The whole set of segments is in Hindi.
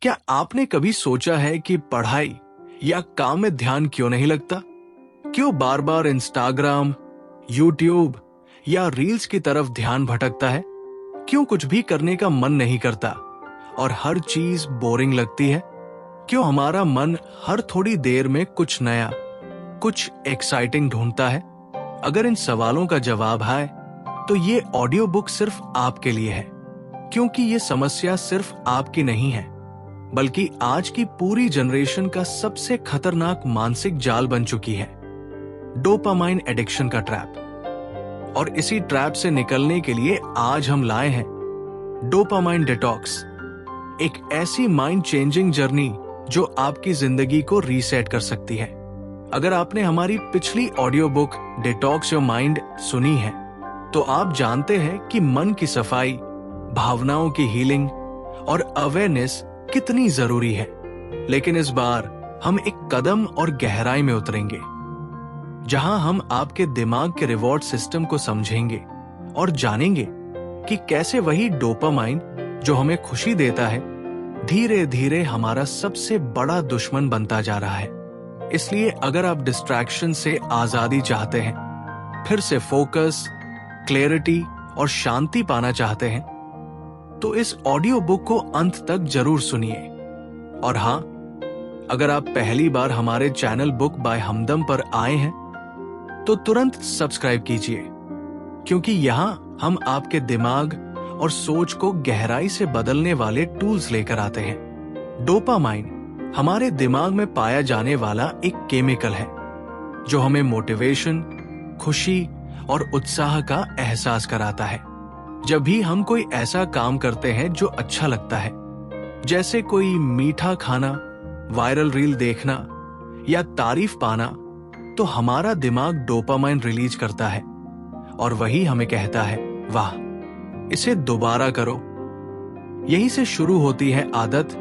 क्या आपने कभी सोचा है कि पढ़ाई या काम में ध्यान क्यों नहीं लगता? क्यों बार बार इंस्टाग्राम, यूट्यूब या रील्स की तरफ ध्यान भटकता है? क्यों कुछ भी करने का मन नहीं करता और हर चीज बोरिंग लगती है? क्यों हमारा मन हर थोड़ी देर में कुछ नया, कुछ एक्साइटिंग ढूंढता है? अगर इन सवालों का जवाब है तो ये ऑडियो बुक सिर्फ आपके लिए है, क्योंकि ये समस्या सिर्फ आपकी नहीं है, बल्कि आज की पूरी जनरेशन का सबसे खतरनाक मानसिक जाल बन चुकी है, डोपामाइन एडिक्शन का ट्रैप। और इसी ट्रैप से निकलने के लिए आज हम लाए हैं डोपामाइन डिटॉक्स, एक ऐसी माइंड चेंजिंग जर्नी जो आपकी जिंदगी को रीसेट कर सकती है। अगर आपने हमारी पिछली audio book detox your mind सुनी है तो आप जानते हैं कि मन की सफाई, भावनाओं की हीलिंग और अवेयरनेस कितनी जरूरी है। लेकिन इस बार हम एक कदम और गहराई में उतरेंगे, जहां हम आपके दिमाग के रिवॉर्ड सिस्टम को समझेंगे और जानेंगे कि कैसे वही डोपामाइन जो हमें खुशी देता है धीरे धीरे हमारा सबसे बड़ा दुश्मन बनता जा रहा है। इसलिए अगर आप डिस्ट्रैक्शन से आजादी चाहते हैं, फिर से फोकस, क्लैरिटी और शांति पाना चाहते हैं, तो इस ऑडियो बुक को अंत तक जरूर सुनिए। और हां, अगर आप पहली बार हमारे चैनल बुक बाय हमदम पर आए हैं तो तुरंत सब्सक्राइब कीजिए, क्योंकि यहां हम आपके दिमाग और सोच को गहराई से बदलने वाले टूल्स लेकर आते हैं। डोपामाइन हमारे दिमाग में पाया जाने वाला एक केमिकल है जो हमें मोटिवेशन, खुशी और उत्साह का एहसास कराता है। जब भी हम कोई ऐसा काम करते हैं जो अच्छा लगता है, जैसे कोई मीठा खाना, वायरल रील देखना या तारीफ पाना, तो हमारा दिमाग डोपामाइन रिलीज करता है और वही हमें कहता है, वाह, इसे दोबारा करो। यहीं से शुरू होती है आदत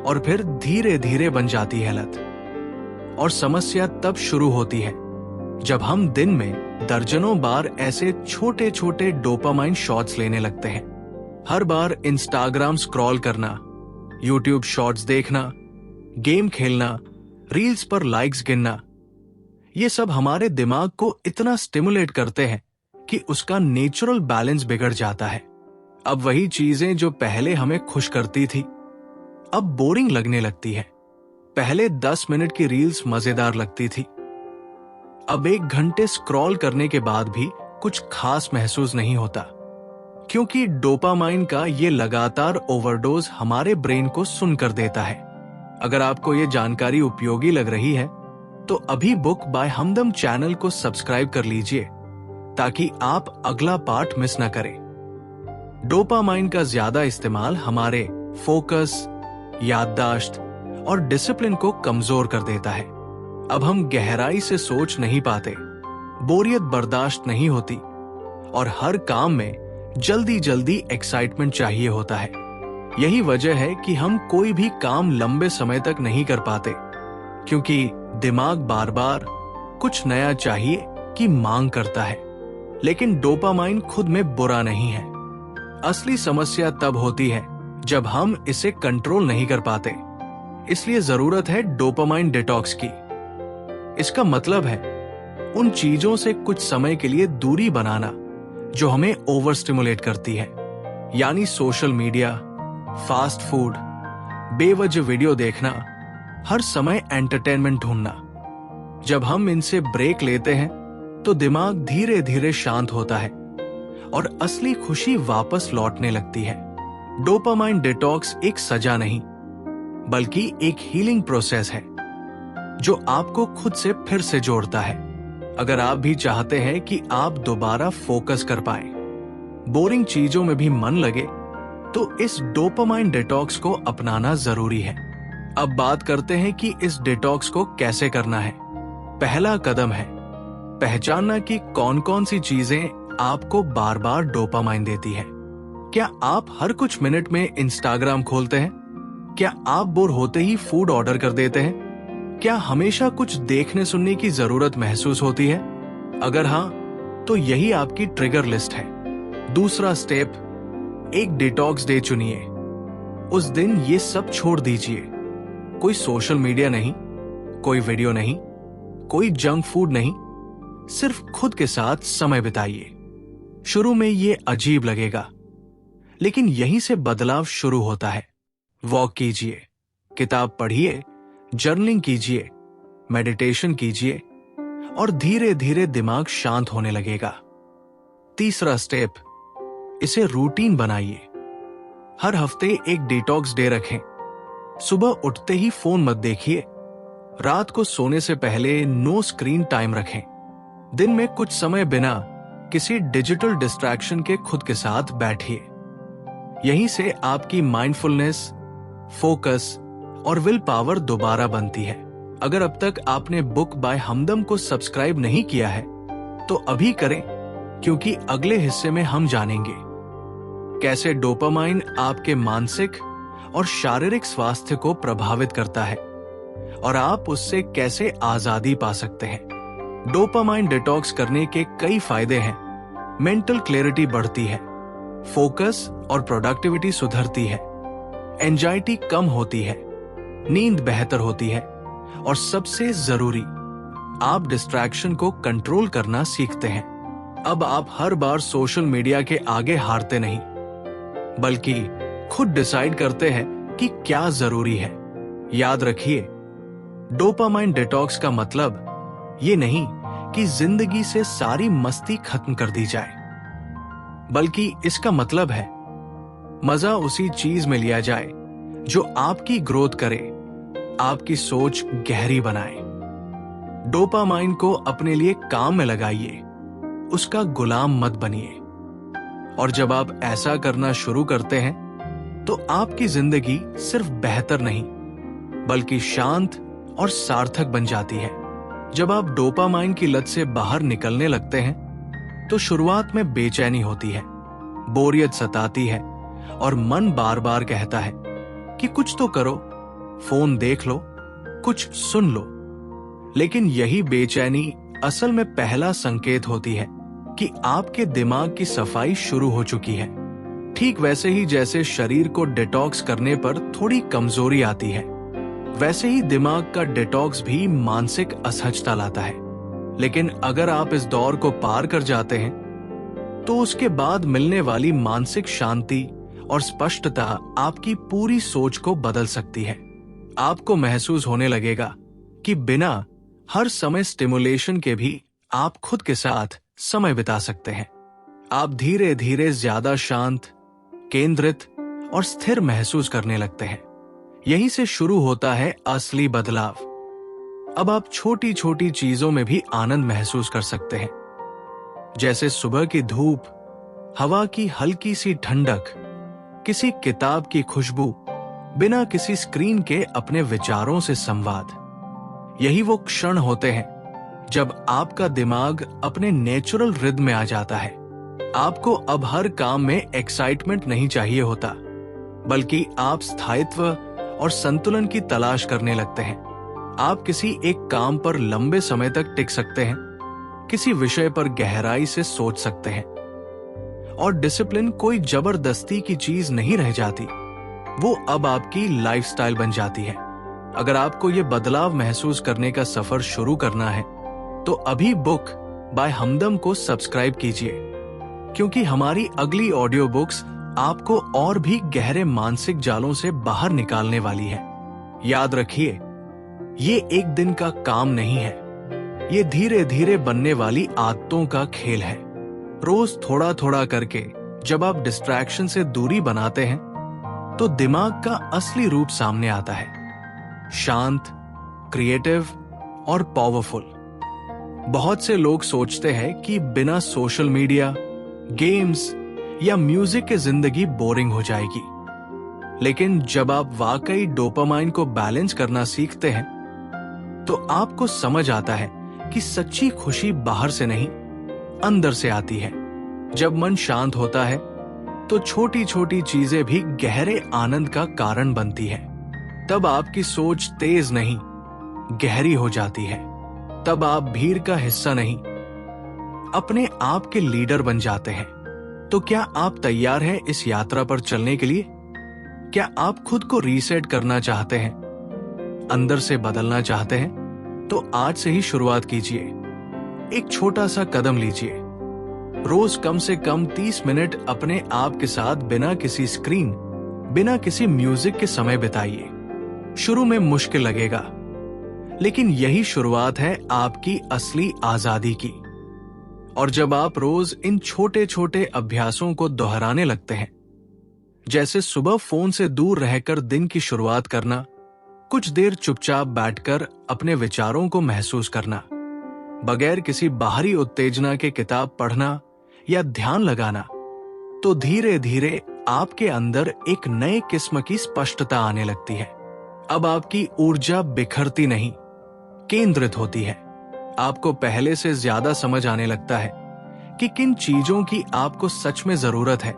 और फिर धीरे धीरे बन जाती है लत। और समस्या तब शुरू होती है जब हम दिन में दर्जनों बार ऐसे छोटे छोटे डोपामाइन शॉट्स लेने लगते हैं। हर बार इंस्टाग्राम स्क्रॉल करना, यूट्यूब शॉर्ट्स देखना, गेम खेलना, रील्स पर लाइक्स गिनना, ये सब हमारे दिमाग को इतना स्टिमुलेट करते हैं कि उसका नेचुरल बैलेंस बिगड़ जाता है। अब वही चीजें जो पहले हमें खुश करती थी, अब बोरिंग लगने लगती है। पहले 10 मिनट की रील्स मजेदार लगती थी, अब 1 घंटे स्क्रॉल करने के बाद भी कुछ खास महसूस नहीं होता, क्योंकि डोपामाइन का ये लगातार ओवरडोज हमारे ब्रेन को सुन कर देता है। अगर आपको ये जानकारी उपयोगी लग रही है तो अभी बुक बाय हमदम चैनल को सब्सक्राइब कर लीजिए, ताकि आप अगला पार्ट मिस न करें। डोपामाइन का ज्यादा इस्तेमाल हमारे फोकस, याददाश्त और डिसिप्लिन को कमजोर कर देता है। अब हम गहराई से सोच नहीं पाते, बोरियत बर्दाश्त नहीं होती और हर काम में जल्दी जल्दी एक्साइटमेंट चाहिए होता है। यही वजह है कि हम कोई भी काम लंबे समय तक नहीं कर पाते, क्योंकि दिमाग बार बार कुछ नया चाहिए की मांग करता है। लेकिन डोपामाइन खुद में बुरा नहीं है। असली समस्या तब होती है जब हम इसे कंट्रोल नहीं कर पाते। इसलिए जरूरत है डोपामाइन डिटॉक्स की। इसका मतलब है उन चीजों से कुछ समय के लिए दूरी बनाना जो हमें ओवर स्टिमुलेट करती है, यानी सोशल मीडिया, फास्ट फूड, बेवजह वीडियो देखना, हर समय एंटरटेनमेंट ढूंढना। जब हम इनसे ब्रेक लेते हैं तो दिमाग धीरे धीरे शांत होता है और असली खुशी वापस लौटने लगती है। डोपामाइन डिटॉक्स एक सजा नहीं, बल्कि एक हीलिंग प्रोसेस है जो आपको खुद से फिर से जोड़ता है। अगर आप भी चाहते हैं कि आप दोबारा फोकस कर पाएं, बोरिंग चीजों में भी मन लगे, तो इस डोपामाइन डिटॉक्स को अपनाना जरूरी है। अब बात करते हैं कि इस डिटॉक्स को कैसे करना है। पहला कदम है पहचानना कि कौन कौन सी चीजें आपको बार बार डोपामाइन देती है। क्या आप हर कुछ मिनट में इंस्टाग्राम खोलते हैं? क्या आप बोर होते ही फूड ऑर्डर कर देते हैं? क्या हमेशा कुछ देखने सुनने की जरूरत महसूस होती है? अगर हां, तो यही आपकी ट्रिगर लिस्ट है। दूसरा स्टेप, एक डिटॉक्स डे चुनिए। उस दिन ये सब छोड़ दीजिए। कोई सोशल मीडिया नहीं, कोई वीडियो नहीं, कोई जंक फूड नहीं, सिर्फ खुद के साथ समय बिताइए। शुरू में ये अजीब लगेगा, लेकिन यहीं से बदलाव शुरू होता है। वॉक कीजिए, किताब पढ़िए, जर्नलिंग कीजिए, मेडिटेशन कीजिए और धीरे धीरे दिमाग शांत होने लगेगा। तीसरा स्टेप, इसे रूटीन बनाइए। हर हफ्ते एक डिटॉक्स डे रखें। सुबह उठते ही फोन मत देखिए। रात को सोने से पहले नो स्क्रीन टाइम रखें। दिन में कुछ समय बिना किसी डिजिटल डिस्ट्रैक्शन के खुद के साथ बैठिए। यहीं से आपकी माइंडफुलनेस, फोकस और विल पावर दोबारा बनती है। अगर अब तक आपने बुक बाय हमदम को सब्सक्राइब नहीं किया है तो अभी करें, क्योंकि अगले हिस्से में हम जानेंगे कैसे डोपामाइन आपके मानसिक और शारीरिक स्वास्थ्य को प्रभावित करता है और आप उससे कैसे आजादी पा सकते हैं। डोपामाइन डिटॉक्स करने के कई फायदे हैं। मेंटल क्लैरिटी बढ़ती है, फोकस और प्रोडक्टिविटी सुधरती है, एंजाइटी कम होती है, नींद बेहतर होती है और सबसे जरूरी, आप डिस्ट्रैक्शन को कंट्रोल करना सीखते हैं। अब आप हर बार सोशल मीडिया के आगे हारते नहीं, बल्कि खुद डिसाइड करते हैं कि क्या जरूरी है। याद रखिए, डोपामाइन डिटॉक्स का मतलब ये नहीं कि जिंदगी से सारी मस्ती खत्म कर दी जाए, बल्कि इसका मतलब है मजा उसी चीज में लिया जाए जो आपकी ग्रोथ करे, आपकी सोच गहरी बनाए। डोपामाइन को अपने लिए काम में लगाइए, उसका गुलाम मत बनिए। और जब आप ऐसा करना शुरू करते हैं तो आपकी जिंदगी सिर्फ बेहतर नहीं, बल्कि शांत और सार्थक बन जाती है। जब आप डोपामाइन की लत से बाहर निकलने लगते हैं तो शुरुआत में बेचैनी होती है, बोरियत सताती है और मन बार बार कहता है कि कुछ तो करो, फोन देख लो, कुछ सुन लो। लेकिन यही बेचैनी असल में पहला संकेत होती है कि आपके दिमाग की सफाई शुरू हो चुकी है। ठीक वैसे ही जैसे शरीर को डिटॉक्स करने पर थोड़ी कमजोरी आती है, वैसे ही दिमाग का डिटॉक्स भी मानसिक असहजता लाता है। लेकिन अगर आप इस दौर को पार कर जाते हैं तो उसके बाद मिलने वाली मानसिक शांति और स्पष्टता आपकी पूरी सोच को बदल सकती है। आपको महसूस होने लगेगा कि बिना हर समय स्टिमुलेशन के भी आप खुद के साथ समय बिता सकते हैं। आप धीरे धीरे ज्यादा शांत, केंद्रित और स्थिर महसूस करने लगते हैं। यहीं से शुरू होता है असली बदलाव। अब आप छोटी छोटी चीजों में भी आनंद महसूस कर सकते हैं, जैसे सुबह की धूप, हवा की हल्की सी ठंडक, किसी किताब की खुशबू, बिना किसी स्क्रीन के अपने विचारों से संवाद। यही वो क्षण होते हैं जब आपका दिमाग अपने नेचुरल रिदम में आ जाता है। आपको अब हर काम में एक्साइटमेंट नहीं चाहिए होता, बल्कि आप स्थायित्व और संतुलन की तलाश करने लगते हैं। आप किसी एक काम पर लंबे समय तक टिक सकते हैं, किसी विषय पर गहराई से सोच सकते हैं और डिसिप्लिन कोई जबरदस्ती की चीज नहीं रह जाती, वो अब आपकी लाइफस्टाइल बन जाती है। अगर आपको ये बदलाव महसूस करने का सफर शुरू करना है तो अभी बुक बाय हमदम को सब्सक्राइब कीजिए, क्योंकि हमारी अगली ऑडियो बुक्स आपको और भी गहरे मानसिक जालों से बाहर निकालने वाली है। याद रखिए, ये एक दिन का काम नहीं है, ये धीरे धीरे बनने वाली आदतों का खेल है। रोज थोड़ा थोड़ा करके जब आप डिस्ट्रैक्शन से दूरी बनाते हैं तो दिमाग का असली रूप सामने आता है, शांत, क्रिएटिव और पावरफुल। बहुत से लोग सोचते हैं कि बिना सोशल मीडिया, गेम्स या म्यूजिक के जिंदगी बोरिंग हो जाएगी, लेकिन जब आप वाकई डोपामाइन को बैलेंस करना सीखते हैं तो आपको समझ आता है कि सच्ची खुशी बाहर से नहीं, अंदर से आती है। जब मन शांत होता है तो छोटी छोटी चीजें भी गहरे आनंद का कारण बनती है। तब आपकी सोच तेज नहीं, गहरी हो जाती है। तब आप भीड़ का हिस्सा नहीं, अपने आप के लीडर बन जाते हैं। तो क्या आप तैयार हैं इस यात्रा पर चलने के लिए? क्या आप खुद को रीसेट करना चाहते हैं, अंदर से बदलना चाहते हैं? तो आज से ही शुरुआत कीजिए। एक छोटा सा कदम लीजिए। रोज कम से कम 30 मिनट अपने आप के साथ बिना किसी स्क्रीन, बिना किसी म्यूजिक के समय बिताइए। शुरू में मुश्किल लगेगा, लेकिन यही शुरुआत है आपकी असली आजादी की। और जब आप रोज इन छोटे छोटे अभ्यासों को दोहराने लगते हैं, जैसे सुबह फोन से दूर रहकर दिन की शुरुआत करना, कुछ देर चुपचाप बैठकर अपने विचारों को महसूस करना, बगैर किसी बाहरी उत्तेजना के किताब पढ़ना या ध्यान लगाना, तो धीरे धीरे आपके अंदर एक नए किस्म की स्पष्टता आने लगती है। अब आपकी ऊर्जा बिखरती नहीं, केंद्रित होती है। आपको पहले से ज्यादा समझ आने लगता है कि किन चीजों की आपको सच में जरूरत है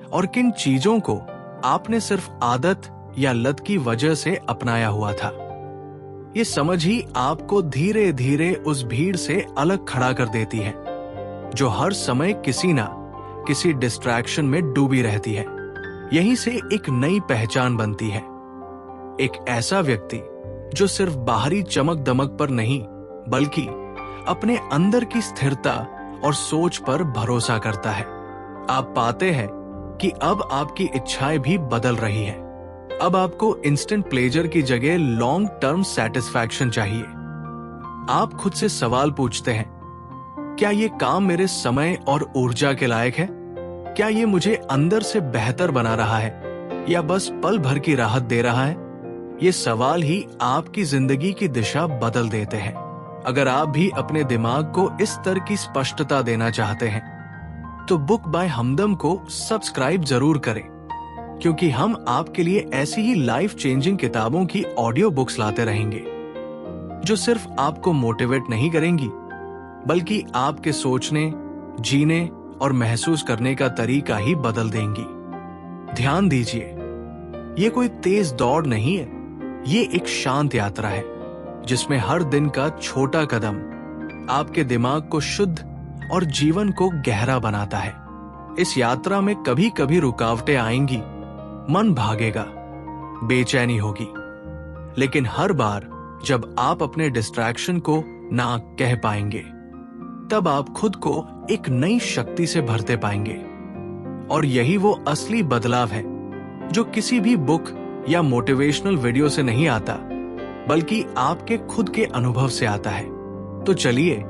और किन चीजों को आपने सिर्फ आदत या लत की वजह से अपनाया हुआ था। ये समझ ही आपको धीरे धीरे उस भीड़ से अलग खड़ा कर देती है जो हर समय किसी ना किसी डिस्ट्रैक्शन में डूबी रहती है। यहीं से एक नई पहचान बनती है, एक ऐसा व्यक्ति जो सिर्फ बाहरी चमक दमक पर नहीं, बल्कि अपने अंदर की स्थिरता और सोच पर भरोसा करता है। आप पाते हैं कि अब आपकी इच्छाएं भी बदल रही हैं। अब आपको इंस्टेंट प्लेजर की जगह लॉन्ग टर्म सेटिस्फैक्शन चाहिए। आप खुद से सवाल पूछते हैं, क्या ये काम मेरे समय और ऊर्जा के लायक है? क्या ये मुझे अंदर से बेहतर बना रहा है या बस पल भर की राहत दे रहा है? ये सवाल ही आपकी जिंदगी की दिशा बदल देते हैं। अगर आप भी अपने दिमाग को इस स्तर की स्पष्टता देना चाहते हैं, तो बुक बाय हमदम को सब्सक्राइब जरूर करें, क्योंकि हम आपके लिए ऐसी ही लाइफ चेंजिंग किताबों की ऑडियो बुक्स लाते रहेंगे जो सिर्फ आपको मोटिवेट नहीं करेंगी, बल्कि आपके सोचने, जीने और महसूस करने का तरीका ही बदल देंगी। ध्यान दीजिए, ये कोई तेज दौड़ नहीं है, ये एक शांत यात्रा है जिसमें हर दिन का छोटा कदम आपके दिमाग को शुद्ध और जीवन को गहरा बनाता है। इस यात्रा में कभी कभी रुकावटें आएंगी, मन भागेगा, बेचैनी होगी, लेकिन हर बार जब आप अपने डिस्ट्रैक्शन को ना कह पाएंगे, तब आप खुद को एक नई शक्ति से भरते पाएंगे। और यही वो असली बदलाव है जो किसी भी बुक या मोटिवेशनल वीडियो से नहीं आता, बल्कि आपके खुद के अनुभव से आता है। तो चलिए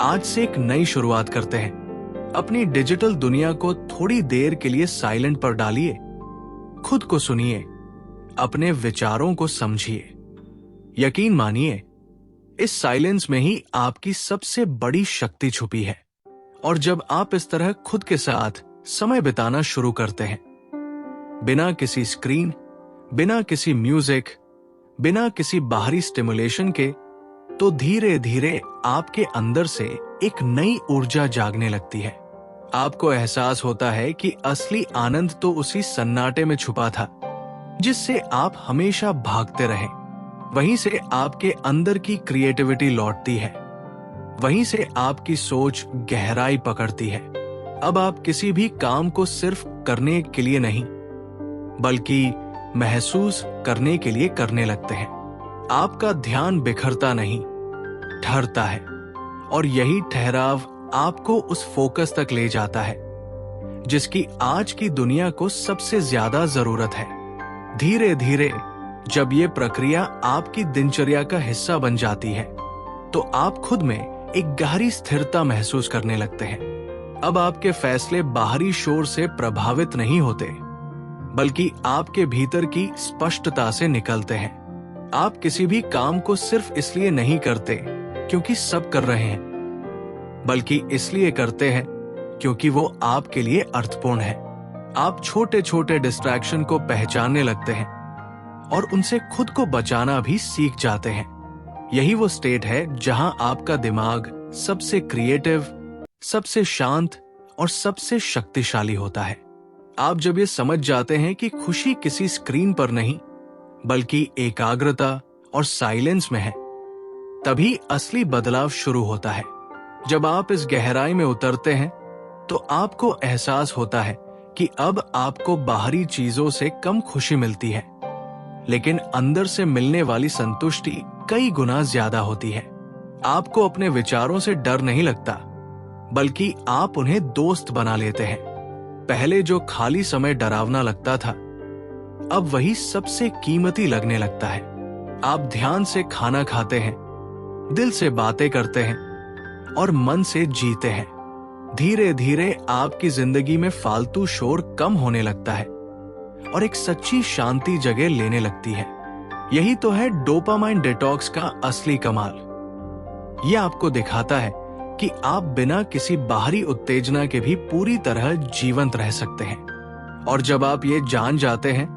आज से एक नई शुरुआत करते हैं। अपनी डिजिटल दुनिया को थोड़ी देर के लिए साइलेंट पर डालिए, खुद को सुनिए, अपने विचारों को समझिए। यकीन मानिए, इस साइलेंस में ही आपकी सबसे बड़ी शक्ति छुपी है। और जब आप इस तरह खुद के साथ समय बिताना शुरू करते हैं, बिना किसी स्क्रीन, बिना किसी म्यूजिक, बिना किसी बाहरी स्टिमुलेशन के, तो धीरे धीरे आपके अंदर से एक नई ऊर्जा जागने लगती है। आपको एहसास होता है कि असली आनंद तो उसी सन्नाटे में छुपा था जिससे आप हमेशा भागते रहे। वहीं से आपके अंदर की क्रिएटिविटी लौटती है, वहीं से आपकी सोच गहराई पकड़ती है। अब आप किसी भी काम को सिर्फ करने के लिए नहीं, बल्कि महसूस करने के लिए करने लगते हैं। आपका ध्यान बिखरता नहीं, ठहरता है, और यही ठहराव आपको उस फोकस तक ले जाता है जिसकी आज की दुनिया को सबसे ज्यादा जरूरत है। धीरे धीरे जब ये प्रक्रिया आपकी दिनचर्या का हिस्सा बन जाती है, तो आप खुद में एक गहरी स्थिरता महसूस करने लगते हैं। अब आपके फैसले बाहरी शोर से प्रभावित नहीं होते, बल्कि आपके भीतर की स्पष्टता से निकलते हैं। आप किसी भी काम को सिर्फ इसलिए नहीं करते क्योंकि सब कर रहे हैं, बल्कि इसलिए करते हैं क्योंकि वो आपके लिए अर्थपूर्ण है। आप छोटे छोटे डिस्ट्रैक्शन को पहचानने लगते हैं और उनसे खुद को बचाना भी सीख जाते हैं। यही वो स्टेट है जहां आपका दिमाग सबसे क्रिएटिव, सबसे शांत और सबसे शक्तिशाली होता है। आप जब ये समझ जाते हैं कि खुशी किसी स्क्रीन पर नहीं, बल्कि एकाग्रता और साइलेंस में है, तभी असली बदलाव शुरू होता है। जब आप इस गहराई में उतरते हैं, तो आपको एहसास होता है कि अब आपको बाहरी चीजों से कम खुशी मिलती है, लेकिन अंदर से मिलने वाली संतुष्टि कई गुना ज्यादा होती है। आपको अपने विचारों से डर नहीं लगता, बल्कि आप उन्हें दोस्त बना लेते हैं। पहले जो खाली समय डरावना लगता था, अब वही सबसे कीमती लगने लगता है। आप ध्यान से खाना खाते हैं, दिल से बातें करते हैं और मन से जीते हैं। धीरे धीरे आपकी जिंदगी में फालतू शोर कम होने लगता है और एक सच्ची शांति जगह लेने लगती है। यही तो है डोपामाइन डिटॉक्स का असली कमाल। यह आपको दिखाता है कि आप बिना किसी बाहरी उत्तेजना के भी पूरी तरह जीवंत रह सकते हैं। और जब आप ये जान जाते हैं,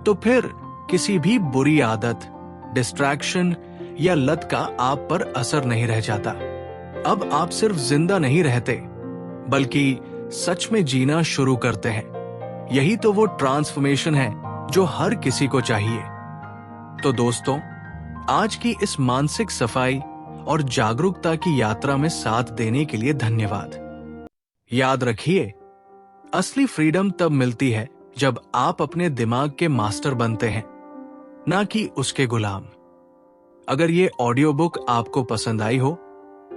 तो फिर किसी भी बुरी आदत, डिस्ट्रैक्शन या लत का आप पर असर नहीं रह जाता। अब आप सिर्फ जिंदा नहीं रहते, बल्कि सच में जीना शुरू करते हैं। यही तो वो ट्रांसफॉर्मेशन है जो हर किसी को चाहिए। तो दोस्तों, आज की इस मानसिक सफाई और जागरूकता की यात्रा में साथ देने के लिए धन्यवाद। याद रखिए, असली फ्रीडम तब मिलती है जब आप अपने दिमाग के मास्टर बनते हैं, ना कि उसके गुलाम। अगर ये ऑडियो बुक आपको पसंद आई हो,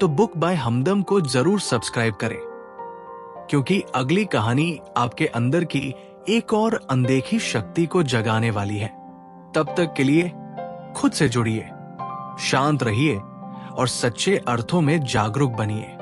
तो बुक बाय हमदम को जरूर सब्सक्राइब करें, क्योंकि अगली कहानी आपके अंदर की एक और अनदेखी शक्ति को जगाने वाली है। तब तक के लिए खुद से जुड़िए, शांत रहिए और सच्चे अर्थों में जागरूक बनिए।